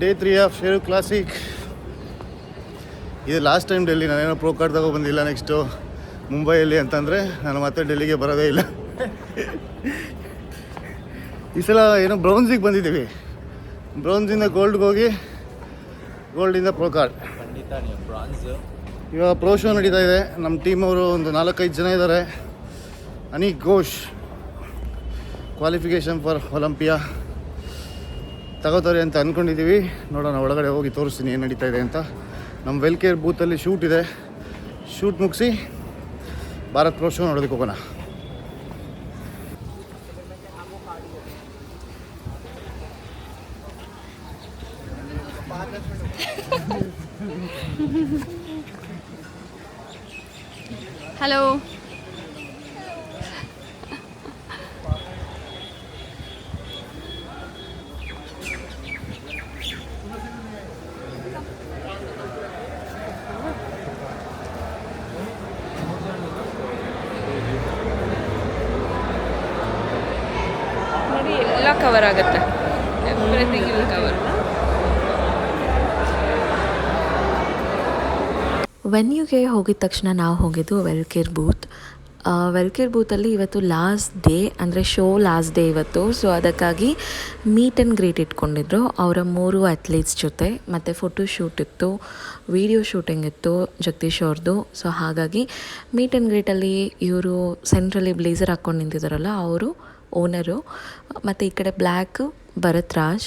Day 3 of share classic. ಇದು last time Delhi, ನಾನೇನೋ pro card ತಗೊಬಂದಿಲ್ಲ. Next ಮುಂಬೈಯಲ್ಲಿ ಅಂತಂದರೆ ನಾನು ಮತ್ತೆ ಡೆಲ್ಲಿಗೆ ಬರೋದೇ ಇಲ್ಲ. ಈ ಸಲ ಏನೋ ಬ್ರೌನ್ಸಿಗೆ ಬಂದಿದ್ದೀವಿ. ಬ್ರೌನ್ಸಿಂದ ಗೋಲ್ಡ್ಗೆ ಹೋಗಿ ಗೋಲ್ಡಿಂದ ಪ್ರೋ ಕಾರ್ಡ್. ಇವಾಗ ಪ್ರೋ ಶೋ ನಡೀತಾ ಇದೆ. ನಮ್ಮ ಟೀಮ್ ಅವರು ಒಂದು 4-5 ಜನ ಇದ್ದಾರೆ. Aneeq Ghosh qualification for Olympia ತಗೋತಾರೆ ಅಂತ ಅಂದ್ಕೊಂಡಿದ್ದೀವಿ. ನೋಡೋಣ, ಒಳಗಡೆ ಹೋಗಿ ತೋರಿಸ್ತೀನಿ ಏನು ನಡೀತಾ ಇದೆ ಅಂತ. ನಮ್ಮ ವೆಲ್ಕೇರ್ ಬೂತಲ್ಲಿ ಶೂಟ್ ಇದೆ. ಶೂಟ್ ಮುಗಿಸಿ ಭಾರತ್ ಪ್ರೋ ಶೋ ನೋಡೋದಕ್ಕೆ ಹೋಗೋಣ. ಹಲೋ, ನೋಡಿ ಎಲ್ಲ ಕವರ್ ಆಗುತ್ತೆ. Everything will cover. ವೆನ್ಯೂಗೆ ಹೋಗಿದ ತಕ್ಷಣ ನಾವು ಹೋಗಿದ್ದು ವೆಲ್ಕೇರ್ ಬೂತ್. ವೆಲ್ಕೇರ್ ಬೂತಲ್ಲಿ ಇವತ್ತು ಲಾಸ್ಟ್ ಡೇ, ಅಂದರೆ ಶೋ ಲಾಸ್ಟ್ ಡೇ ಇವತ್ತು. ಸೊ ಅದಕ್ಕಾಗಿ ಮೀಟ್ ಆ್ಯಂಡ್ ಗ್ರೀಟ್ ಇಟ್ಕೊಂಡಿದ್ರು ಅವರ 3 ಅಥ್ಲೀಟ್ಸ್ ಜೊತೆ. ಮತ್ತು ಫೋಟೋ ಶೂಟ್ ಇತ್ತು, ವಿಡಿಯೋ ಶೂಟಿಂಗ್ ಇತ್ತು ಜಗದೀಶ್ ಅವ್ರದ್ದು. ಸೊ ಹಾಗಾಗಿ ಮೀಟ್ ಆ್ಯಂಡ್ ಗ್ರೀಟಲ್ಲಿ ಇವರು ಸೆಂಟ್ರಲ್ಲಿ ಬ್ಲೇಸರ್ ಹಾಕ್ಕೊಂಡು ನಿಂತಿದ್ದಾರಲ್ಲ, ಅವರು ಓನರು. ಮತ್ತು ಈ ಕಡೆ ಬ್ಲ್ಯಾಕ್ ಭರತ್ ರಾಜ್.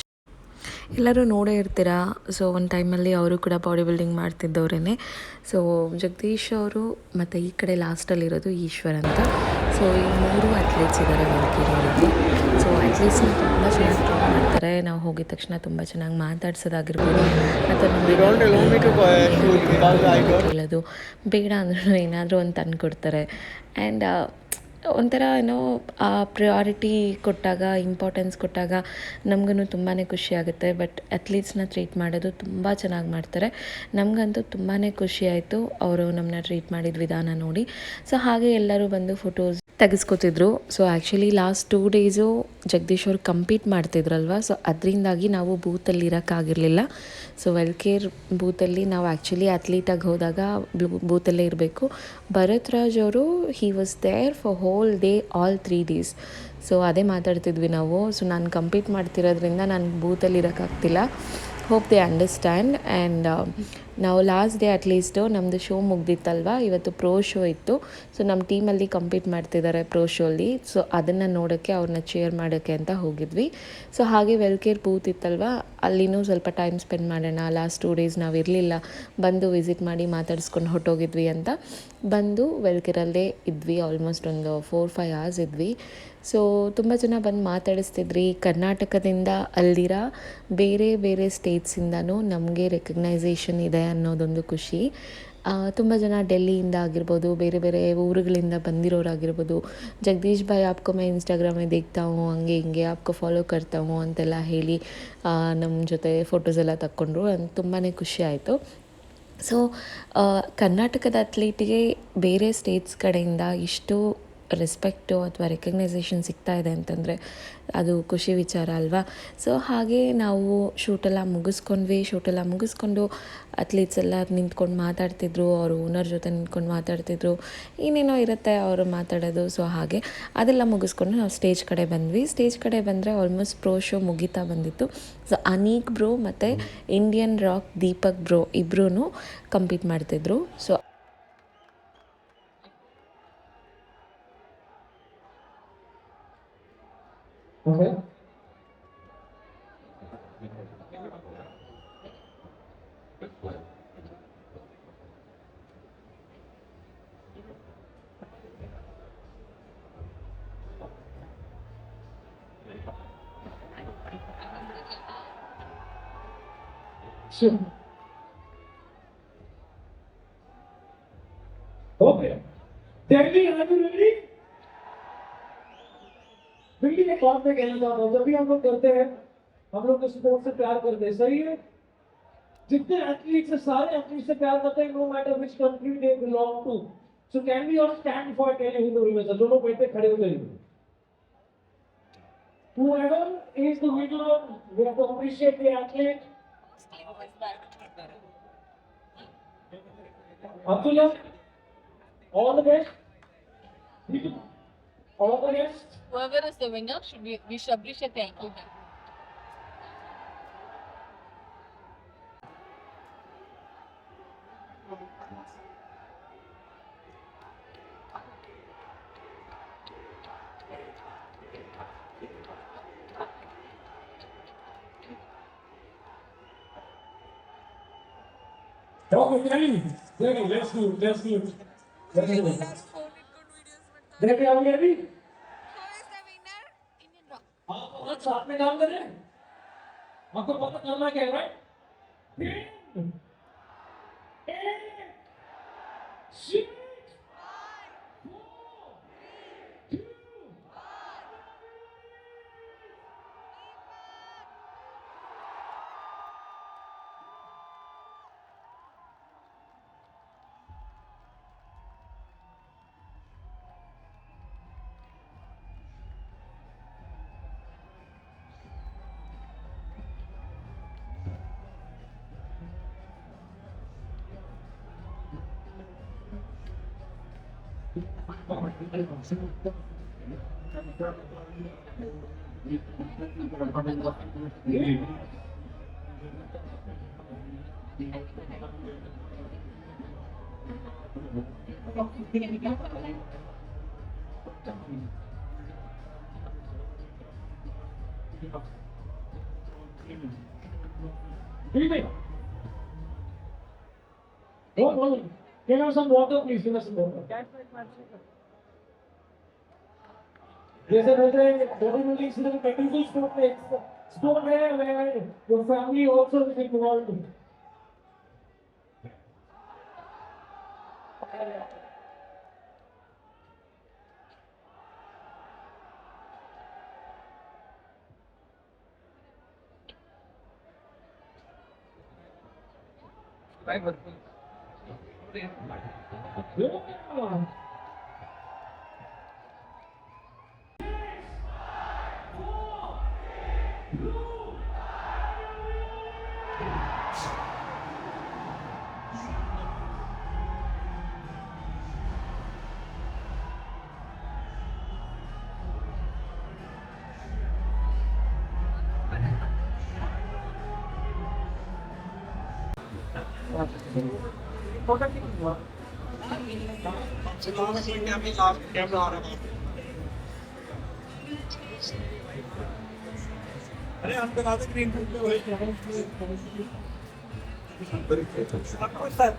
ಎಲ್ಲರೂ ನೋಡೇ ಇರ್ತೀರಾ. ಸೊ ಒಂದು ಟೈಮಲ್ಲಿ ಅವರು ಕೂಡ ಬಾಡಿ ಬಿಲ್ಡಿಂಗ್ ಮಾಡ್ತಿದ್ದವರೇ. ಸೊ ಜಗದೀಶ್ ಅವರು ಮತ್ತು ಈ ಕಡೆ ಲಾಸ್ಟಲ್ಲಿರೋದು ಈಶ್ವರ್ ಅಂತ. ಸೊ ಈ 3 ಅಥ್ಲೀಟ್ಸ್ ಇದ್ದಾರೆ ವೆಲ್ಕೇರಲ್ಲಿ. ಸೊ ಅಥ್ಲೀಟ್ಸ್ನ ತುಂಬ ಚೆನ್ನಾಗಿ ಟ್ರೈನ್ ಮಾಡ್ತಾರೆ. ನಾವು ಹೋಗಿದ ತಕ್ಷಣ ತುಂಬ ಚೆನ್ನಾಗಿ ಮಾತಾಡ್ಸೋದಾಗಿರ್ಬೋದು, ಮತ್ತು ಹೇಳೋದು ಬೇಡ ಅಂದ್ರೂ ಏನಾದರೂ ಒಂದು ತಂದು ಕೊಡ್ತಾರೆ. ಆ್ಯಂಡ್ ಒಂಥರ ಏನೋ ಆ ಪ್ರಿಯಾರಿಟಿ ಕೊಟ್ಟಾಗ, ಇಂಪಾರ್ಟೆನ್ಸ್ ಕೊಟ್ಟಾಗ ನಮಗೂ ತುಂಬಾ ಖುಷಿಯಾಗುತ್ತೆ. ಬಟ್ ಅಥ್ಲೀಟ್ಸ್ನ ಟ್ರೀಟ್ ಮಾಡೋದು ತುಂಬ ಚೆನ್ನಾಗಿ ಮಾಡ್ತಾರೆ. ನಮಗಂತೂ ತುಂಬಾ ಖುಷಿ ಆಯಿತು ಅವರು ನಮ್ಮನ್ನ ಟ್ರೀಟ್ ಮಾಡಿದ ವಿಧಾನ ನೋಡಿ. ಸೊ ಹಾಗೆ ಎಲ್ಲರೂ ಬಂದು ಫೋಟೋಸ್ ತೆಗೆಸ್ಕೊತಿದ್ರು. So actually last 2 days Jagadish ಅವ್ರು ಕಂಪೀಟ್ ಮಾಡ್ತಿದ್ರಲ್ವ. ಸೊ ಅದರಿಂದಾಗಿ ನಾವು ಬೂತಲ್ಲಿ ಇರೋಕ್ಕಾಗಿರಲಿಲ್ಲ. ಸೊ ವೆಲ್ಕೇರ್ ಬೂತಲ್ಲಿ ನಾವು ಆ್ಯಕ್ಚುಲಿ ಅಥ್ಲೀಟಾಗಿ ಹೋದಾಗ ಬೂತಲ್ಲೇ ಇರಬೇಕು. ಭರತ್ ರಾಜ್ ಅವರು he was there for whole day, all 3 days. So ಅದೇ ಮಾತಾಡ್ತಿದ್ವಿ ನಾವು. ಸೊ ನಾನು ಕಂಪೀಟ್ ಮಾಡ್ತಿರೋದ್ರಿಂದ ನಾನು ಬೂತಲ್ಲಿ ಇರೋಕ್ಕಾಗ್ತಿಲ್ಲ. Hope they understand. ಆ್ಯಂಡ್ ನಾವು ಲಾಸ್ಟ್ ಡೇ ಅಟ್ಲೀಸ್ಟು ನಮ್ಮದು ಶೋ ಮುಗ್ದಿತ್ತಲ್ವ, ಇವತ್ತು ಪ್ರೋ ಶೋ ಇತ್ತು. ಸೊ ನಮ್ಮ ಟೀಮಲ್ಲಿ ಕಂಪೀಟ್ ಮಾಡ್ತಿದ್ದಾರೆ ಪ್ರೋ ಶೋಲ್ಲಿ. ಸೊ ಅದನ್ನು ನೋಡೋಕ್ಕೆ, ಅವ್ರನ್ನ ಚೇರ್ ಮಾಡೋಕ್ಕೆ ಅಂತ ಹೋಗಿದ್ವಿ. ಸೊ ಹಾಗೆ ವೆಲ್ಕೇರ್ ಬೂತ್ ಇತ್ತಲ್ವ, ಅಲ್ಲಿನೂ ಸ್ವಲ್ಪ ಟೈಮ್ ಸ್ಪೆಂಡ್ ಮಾಡೋಣ. ಲಾಸ್ಟ್ 2 days ನಾವು ಇರಲಿಲ್ಲ, ಬಂದು ವಿಸಿಟ್ ಮಾಡಿ ಮಾತಾಡಿಸ್ಕೊಂಡು ಹೊರಟೋಗಿದ್ವಿ ಅಂತ ಬಂದು ವೆಲ್ಕೇರಲ್ಲೇ ಇದ್ವಿ. ಆಲ್ಮೋಸ್ಟ್ ಒಂದು 4-5 hours ಇದ್ವಿ. ಸೊ ತುಂಬ ಜನ ಬಂದು ಮಾತಾಡಿಸ್ತಿದ್ರಿ. ಕರ್ನಾಟಕದಿಂದ ಅಲ್ದಿರ ಬೇರೆ ಬೇರೆ ಸ್ಟೇಟ್ಸಿಂದನೂ ನಮಗೆ ರೆಕಗ್ನೈಸೇಷನ್ ಇದೆ ಅನ್ನೋದೊಂದು ಖುಷಿ. ತುಂಬ ಜನ ಡೆಲ್ಲಿಯಿಂದ ಆಗಿರ್ಬೋದು, ಬೇರೆ ಬೇರೆ ಊರುಗಳಿಂದ ಬಂದಿರೋರಾಗಿರ್ಬೋದು. ಜಗದೀಶ್ ಭಾಯ್ ಆಪ್ಕೊ ಮೈ ಇನ್ಸ್ಟಾಗ್ರಾಮ್ में देखता हूँ, ಹಂಗೆ ಹಿಂಗೆ ಆಪ್ಕೊ ಫಾಲೋ करता हूँ ಅಂತೆಲ್ಲ ಹೇಳಿ ನಮ್ಮ ಜೊತೆ ಫೋಟೋಸ್ ಎಲ್ಲ ತಕ್ಕೊಂಡ್ರು. ತುಂಬಾ ಖುಷಿ ಆಯಿತು. ಸೊ ಕರ್ನಾಟಕದ ಅಥ್ಲೀಟಿಗೆ ಬೇರೆ ಸ್ಟೇಟ್ಸ್ ಕಡೆಯಿಂದ ಇಷ್ಟು ರೆಸ್ಪೆಕ್ಟು ಅಥವಾ ರೆಕಗ್ನೈಸೇಷನ್ ಸಿಗ್ತಾ ಇದೆ ಅಂತಂದರೆ ಅದು ಖುಷಿ ವಿಚಾರ ಅಲ್ವಾ. ಸೊ ಹಾಗೆ ನಾವು ಶೂಟೆಲ್ಲ ಮುಗಿಸ್ಕೊಂಡು ಅಥ್ಲೀಟ್ಸ್ ಎಲ್ಲ ನಿಂತ್ಕೊಂಡು ಮಾತಾಡ್ತಿದ್ರು. ಅವರು ಓನರ್ ಜೊತೆ ನಿಂತ್ಕೊಂಡು ಮಾತಾಡ್ತಿದ್ರು. ಏನೇನೋ ಇರುತ್ತೆ ಅವರು ಮಾತಾಡೋದು. ಸೊ ಹಾಗೆ ಅದೆಲ್ಲ ಮುಗಿಸ್ಕೊಂಡು ನಾವು ಸ್ಟೇಜ್ ಕಡೆ ಬಂದ್ವಿ. ಸ್ಟೇಜ್ ಕಡೆ ಬಂದರೆ ಆಲ್ಮೋಸ್ಟ್ ಪ್ರೋ ಶೋ ಮುಗೀತಾ ಬಂದಿತ್ತು. ಸೊ ಅನೀಕ್ ಬ್ರೋ ಮತ್ತು ಇಂಡಿಯನ್ ರಾಕ್ ದೀಪಕ್ ಬ್ರೋ ಇಬ್ಬರೂ ಕಂಪೀಟ್ ಮಾಡ್ತಿದ್ರು. So Okay. Sure. Okay. Technically, are you ready? Building एक बात मैं कहना चाहता हूँ, जब भी हम लोग करते हैं, हम लोग स्पोर्ट्स से प्यार करते हैं, सही है? जितने एथलीट से सारे एथलीट से प्यार करते हैं, no matter which country they belong to. So can we all stand for टेली हिंदू में से दोनों बैठे खड़े हो जाइए. Whoever is the winner, we have to appreciate the athlete. Abdullah, all the best. All the best. Whoever is the winner, we should appreciate the inclusion. Okay, let's do. Let's do. देखिए हम ये भी आप लोग साथ में काम कर रहे हैं आपको पता करना क्या है right Give us some water, please. Give us some water. There's another body incident, technical sport where your family also is involved. Yeah. अरे हम बना दे ग्रीन पे वही आपको सर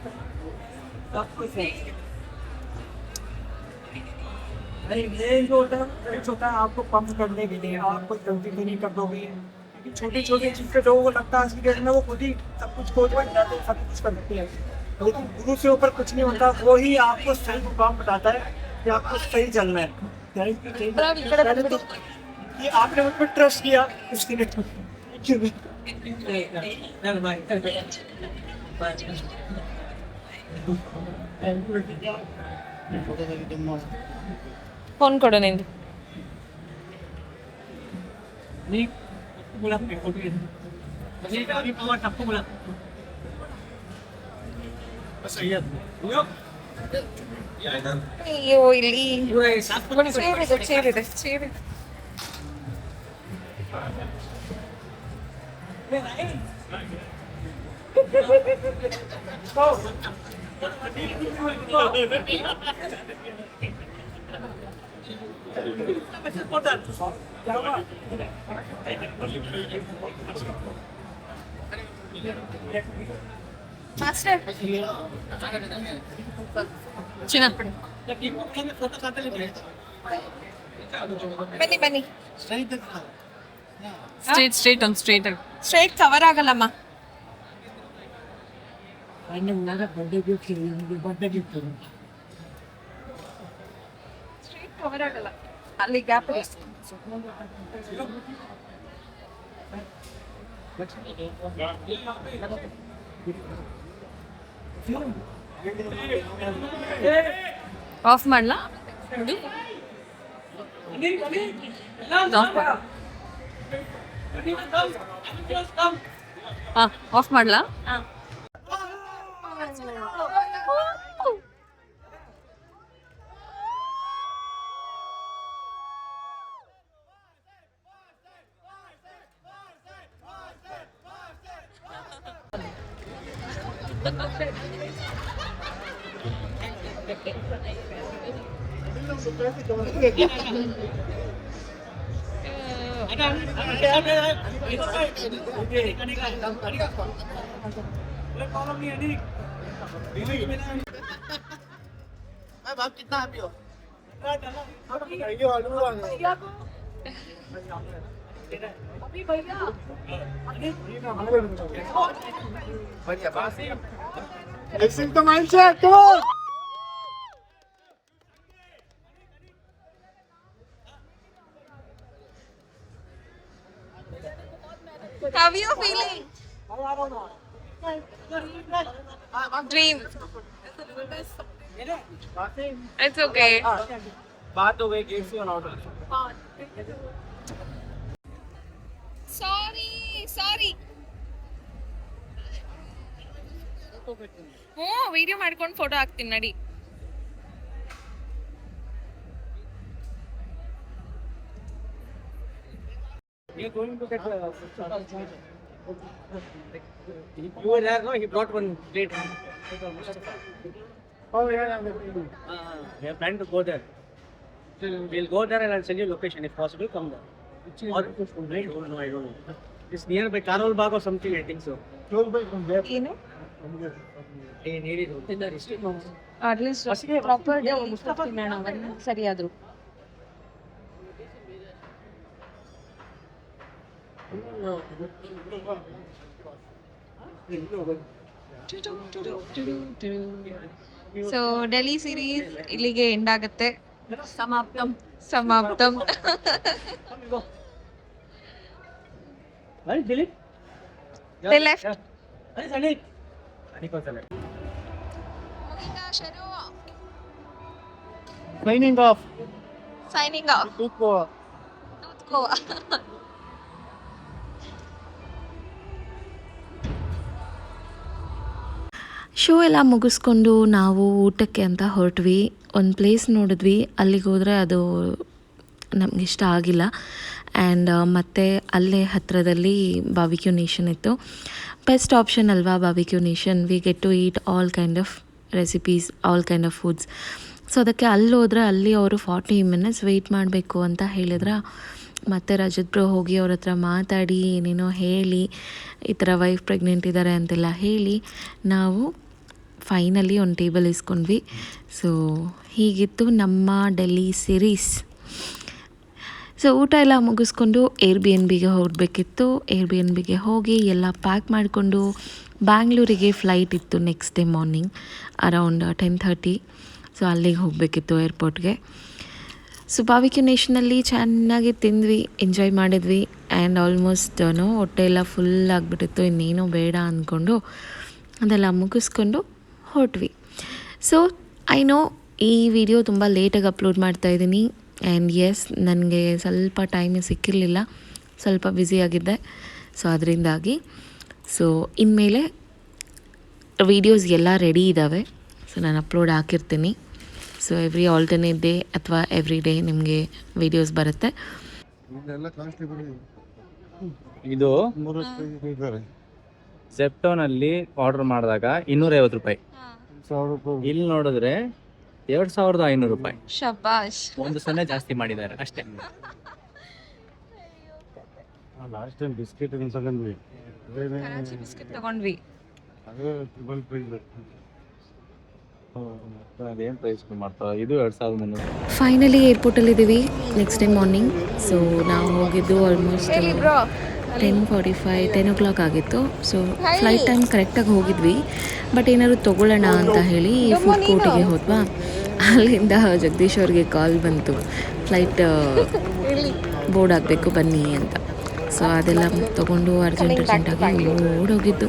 अरे ये जो होता है आपको पंप करने के लिए आप कोई गलती नहीं कर दोगे छोटी छोटी चीज के लोगों को लगता है कि वो खुद ही सब कुछ खोज बन जाते हैं सब कुछ कर सकते हैं लेकिन गुरु से ऊपर कुछ नहीं होता वो ही आपको सही मुकाम बताता है कि आपको सही चलना है ये आपने मुझ पर ट्रस्ट किया इसके लिए ಫೋನ್ ಕೊಡು ನಿಂದು ಅಯ್ಯೋ ಇಲ್ಲಿ ಚೇರಿದೆ ಮಾಸ್ಟರ್ ಚಿನ್ನ ಬನ್ನಿ ಸ್ಟ್ರೈಟ್ ಕವರ್ ಆಗಲ್ಲಮ್ಮ ಸ್ಟ್ರೈಟ್ ಕವರ್ ಆಗಲ್ಲ ಅಲ್ಲಿ ಗ್ಯಾಪ್ ಆಫ್ ಮಾಡ್ಲಾ ಹಾಂ ಆಫ್ ಮಾಡಲಾ? How are you feeling? Dream. It's okay. बात हो गई गेम्स की ऑर्डर ಸಾರಿ ವಿಡಿಯೋ ಮಾಡ್ಕೊಂಡು ಫೋಟೋ ಹಾಕ್ತೀನಿ ನಡಿ. You're going to get you were there, no? He brought one plate. Oh, yeah. We are planning to go there. We'll go there and I'll send you location. If possible, come there. Or, I don't know. It's nearby Karol Bagh or something, I think so. ಏನು Need it. At least proper ಸರಿಯಾದ್ರು. So Delhi series ಇಲ್ಲಿಗೆ end ಆಗುತ್ತೆ. ಸಮಾಪ್ತಂ. Where is Dilip? They left. Where is Anik? Anik was left. Signing off. Tooth Goa. Show ಎಲ್ಲ ಮುಗಿಸ್ಕೊಂಡು ನಾವು ಊಟಕ್ಕೆ ಅಂತ ಹೊರಟ್ವಿ. ಒಂದು ಪ್ಲೇಸ್ ನೋಡಿದ್ವಿ, ಅಲ್ಲಿಗೆ ಹೋದರೆ ಅದು ನಮಗಿಷ್ಟ ಆಗಿಲ್ಲ. ಆ್ಯಂಡ್ ಮತ್ತು ಅಲ್ಲೇ ಹತ್ತಿರದಲ್ಲಿ ಬಾರ್ಬಿಕ್ಯೂ ನೇಷನ್ ಇತ್ತು. ಬೆಸ್ಟ್ ಆಪ್ಷನ್ ಅಲ್ವಾ Barbeque Nation. We get to eat all kind of recipes, all kind of foods. So ಅದಕ್ಕೆ ಅಲ್ಲಿ ಹೋದರೆ ಅಲ್ಲಿ ಅವರು 40 ಮಿನಿಟ್ಸ್ ವೆಯ್ಟ್ ಮಾಡಬೇಕು ಅಂತ ಹೇಳಿದ್ರೆ, ಮತ್ತು ರಜತ್ ಬ್ರೋ ಹೋಗಿ ಅವ್ರ ಹತ್ರ ಮಾತಾಡಿ ಏನೇನೋ ಹೇಳಿ ಈ ಥರ ವೈಫ್ ಪ್ರೆಗ್ನೆಂಟ್ ಇದ್ದಾರೆ ಅಂತೆಲ್ಲ ಹೇಳಿ ನಾವು ಫೈನಲಿ ಒಂದು ಟೇಬಲ್ ಇಸ್ಕೊಂಡ್ವಿ. ಸೊ ಹೀಗಿತ್ತು ನಮ್ಮ ಡೆಲ್ಲಿ ಸೀರೀಸ್. ಸೊ ಊಟ ಎಲ್ಲ ಮುಗಿಸ್ಕೊಂಡು ಏರ್ಬಿಎನ್ಬಿಗೆ ಹೋಗಬೇಕಿತ್ತು. ಏರ್ಬಿಎನ್ಬಿಗೆ ಹೋಗಿ ಎಲ್ಲ ಪ್ಯಾಕ್ ಮಾಡಿಕೊಂಡು ಬ್ಯಾಂಗ್ಳೂರಿಗೆ ಫ್ಲೈಟ್ ಇತ್ತು next day morning around 10:30. So ಅಲ್ಲಿಗೆ ಹೋಗಬೇಕಿತ್ತು ಏರ್ಪೋರ್ಟ್ಗೆ. ಸೊ ಬಾರ್ಬಿಕ್ಯೂ ನೇಷನಲ್ಲಿ ಚೆನ್ನಾಗಿ ತಿಂದ್ವಿ, ಎಂಜಾಯ್ ಮಾಡಿದ್ವಿ. ಆ್ಯಂಡ್ ಆಲ್ಮೋಸ್ಟ್ ಹೊಟ್ಟೆ ಎಲ್ಲ ಫುಲ್ ಆಗಿಬಿಟ್ಟಿತ್ತು, ಇನ್ನೇನೋ ಬೇಡ ಅಂದ್ಕೊಂಡು ಅದೆಲ್ಲ ಮುಗಿಸ್ಕೊಂಡು ಹೊರಟ್ವಿ. ಸೊ ಐ ನೋ ಈ ವಿಡಿಯೋ ತುಂಬ ಲೇಟಾಗಿ ಅಪ್ಲೋಡ್ ಮಾಡ್ತಾಯಿದ್ದೀನಿ. ಆ್ಯಂಡ್ ಎಸ್, ನನಗೆ ಸ್ವಲ್ಪ ಟೈಮೇ ಸಿಕ್ಕಿರಲಿಲ್ಲ, ಸ್ವಲ್ಪ ಬ್ಯುಸಿಯಾಗಿದ್ದೆ. ಸೊ ಅದರಿಂದಾಗಿ ಇನ್ಮೇಲೆ ವೀಡಿಯೋಸ್ ಎಲ್ಲ ರೆಡಿ ಇದ್ದಾವೆ. ಸೊ ನಾನು ಅಪ್ಲೋಡ್ ಹಾಕಿರ್ತೀನಿ. ಸೊ ಎವ್ರಿ ಆಲ್ಟರ್ನೇಟ್ ಡೇ ಅಥವಾ ಎವ್ರಿ ಡೇ ನಿಮಗೆ ವೀಡಿಯೋಸ್ ಬರುತ್ತೆ. ಇದು ಸೆಪ್ಟೋನಲ್ಲಿ ಆರ್ಡರ್ ಮಾಡಿದಾಗ 250 ರೂಪಾಯಿ. ಇಲ್ಲಿ ನೋಡಿದ್ರೆ 2500 ರೂಪಾಯಿ. ಶಬಾಷ್. 1 ಜಾಸ್ತಿ ಮಾಡಿದ್ದಾರೆ ಅಷ್ಟೇ. ಲಾಸ್ಟ್ ಟೈಮ್ ಬಿಸ್ಕೆಟ್ ತಗೊಂಡ್ವಿ, ಬಿಸ್ಕೆಟ್ ತಗೊಂಡ್ವಿ. ಅದೇನು ಪ್ರೈಸ್ ಮಾಡ್ತಾರೆ, ಇದು 2300. ಫೈನಲಿ ಏರ್ಪೋರ್ಟಲ್ಲಿದ್ದೀವಿ ನೆಕ್ಸ್ಟ್ ಡೇ ಮಾರ್ನಿಂಗ್. ಸೊ ನಾವು ಹೋಗಿದ್ದು ಆಲ್ಮೋಸ್ಟ್ 10:45 10 o'clock ಆಗಿತ್ತು. ಸೊ ಫ್ಲೈಟ್ ಟೈಮ್ ಕರೆಕ್ಟಾಗಿ ಹೋಗಿದ್ವಿ. ಬಟ್ ಏನಾದ್ರು ತೊಗೊಳ್ಳೋಣ ಅಂತ ಹೇಳಿ ಫುಡ್ ಕೋರ್ಟಿಗೆ ಹೋದ್ವಾ. ಅಲ್ಲಿಂದ ಜಗದೀಶ್ ಅವ್ರಿಗೆ ಕಾಲ್ ಬಂತು, ಫ್ಲೈಟ್ ಬೋರ್ಡ್ ಆಗಬೇಕು ಬನ್ನಿ ಅಂತ. ಸೊ ಅದೆಲ್ಲ ತೊಗೊಂಡು ಅರ್ಜೆಂಟಾಗಿ ಓಡೋಗಿದ್ದು.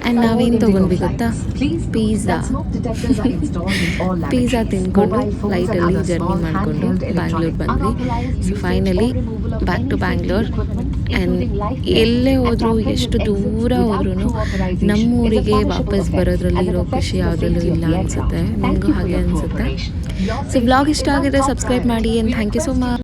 ಆ್ಯಂಡ್ ನಾವೇನು ತೊಗೊಂಡ್ವಿ ಗೊತ್ತಾ, ಪಿಜ್ಜಾ ತಿಂದ್ಕೊಂಡು ಫ್ಲೈಟಲ್ಲಿ ಜರ್ನಿ ಮಾಡಿಕೊಂಡು ಬ್ಯಾಂಗ್ಳೂರ್ ಬಂದ್ವಿ. So finally back to Bangalore. And ಎಲ್ಲೇ ಹೋದರೂ ಎಷ್ಟು ದೂರ ಹೋದ್ರೂ ನಮ್ಮೂರಿಗೆ ವಾಪಸ್ ಬರೋದ್ರಲ್ಲಿ ಇರೋ ಖುಷಿ ಯಾವುದ್ರಲ್ಲೂ ಇಲ್ಲ ಅನಿಸುತ್ತೆ. ನಿಮಗೂ ಹಾಗೆ ಅನಿಸುತ್ತೆ. ಸೊ ಬ್ಲಾಗ್ ಇಷ್ಟ ಆಗಿದ್ರೆ ಸಬ್ಸ್ಕ್ರೈಬ್ ಮಾಡಿ and thank you so much.